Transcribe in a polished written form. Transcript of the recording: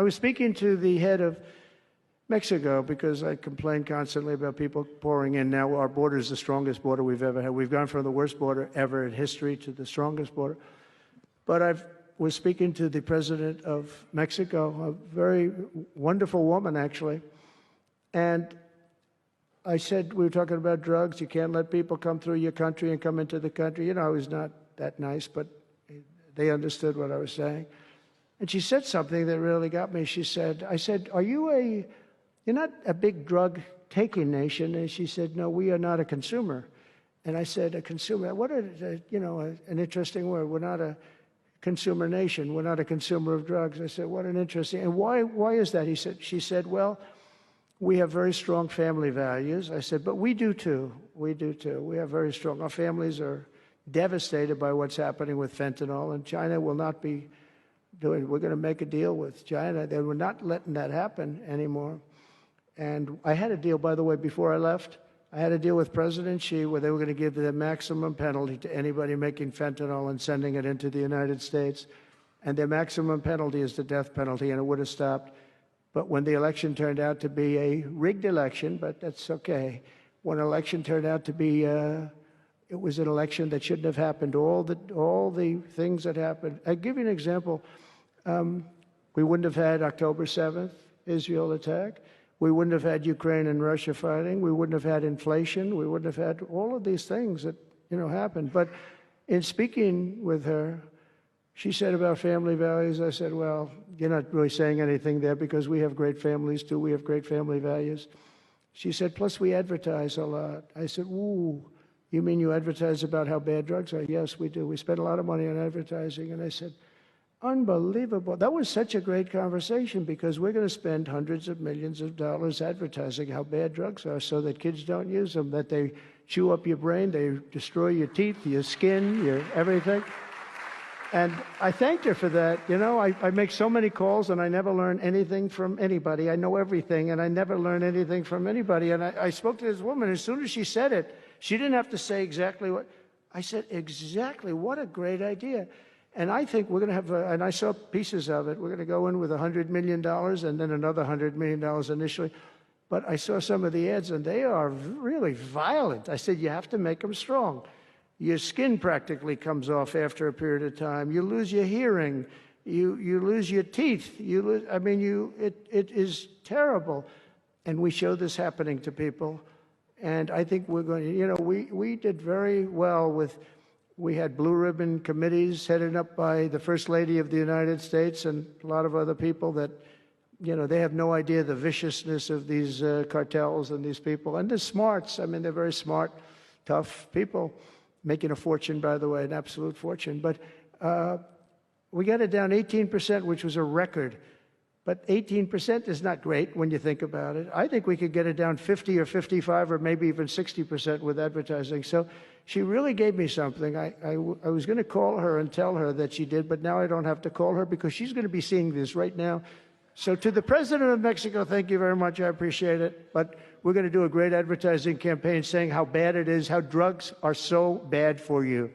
was speaking to the head of Mexico because I complain constantly about people pouring in. Now our border is the strongest border we've ever had. We've gone from the worst border ever in history to the strongest border. But I was speaking to the president of Mexico, a very wonderful woman, actually. And I said, we were talking about drugs. You can't let people come through your country and come into the country. You know, I was not that nice, but they understood what I was saying. And she said something that really got me. She said, I said, you're not a big drug-taking nation. And she said, no, we are not a consumer. And I said, a consumer, what an interesting word. We're not a consumer nation. We're not a consumer of drugs. I said, what an interesting, and why is that? She said, well, we have very strong family values. I said, but we do too. We do too. We have very strong, our families are devastated by what's happening with fentanyl, and China will not be doing, we're going to make a deal with China. They were not letting that happen anymore. And I had a deal, by the way, before I left. I had a deal with President Xi where they were going to give the maximum penalty to anybody making fentanyl and sending it into the United States. And their maximum penalty is the death penalty, and it would have stopped. But when the election turned out to be a rigged election, but that's okay. When an election turned out to be, it was an election that shouldn't have happened. All the things that happened. I'll give you an example. We wouldn't have had October 7th, Israel attack. We wouldn't have had Ukraine and Russia fighting. We wouldn't have had inflation. We wouldn't have had all of these things that, happened. But in speaking with her, she said about family values, I said, well, you're not really saying anything there because we have great families too. We have great family values. She said, plus we advertise a lot. I said, ooh, you mean you advertise about how bad drugs are? Yes, we do. We spend a lot of money on advertising. And I said, unbelievable. That was such a great conversation because we're going to spend hundreds of millions of dollars advertising how bad drugs are so that kids don't use them, that they chew up your brain, they destroy your teeth, your skin, your everything. And I thanked her for that. I make so many calls and I never learn anything from anybody. I know everything and I never learn anything from anybody. And I spoke to this woman. As soon as she said it, she didn't have to say exactly what. I said, exactly. What a great idea. And I think we're going to have, and I saw pieces of it, we're going to go in with $100 million and then another $100 million initially. But I saw some of the ads and they are really violent. I said, you have to make them strong. Your skin practically comes off after a period of time. You lose your hearing. You lose your teeth. It is terrible. And we show this happening to people. And I think we're going to, we did very well with, we had blue ribbon committees headed up by the First Lady of the United States and a lot of other people that, they have no idea the viciousness of these cartels and these people. And they're smarts. They're very smart, tough people, making a fortune, by the way, an absolute fortune. But we got it down 18%, which was a record. But 18% is not great when you think about it. I think we could get it down 50 or 55 or maybe even 60% with advertising. So she really gave me something. I was going to call her and tell her that she did, but now I don't have to call her because she's going to be seeing this right now. So to the President of Mexico, thank you very much. I appreciate it. But we're going to do a great advertising campaign saying how bad it is, how drugs are so bad for you.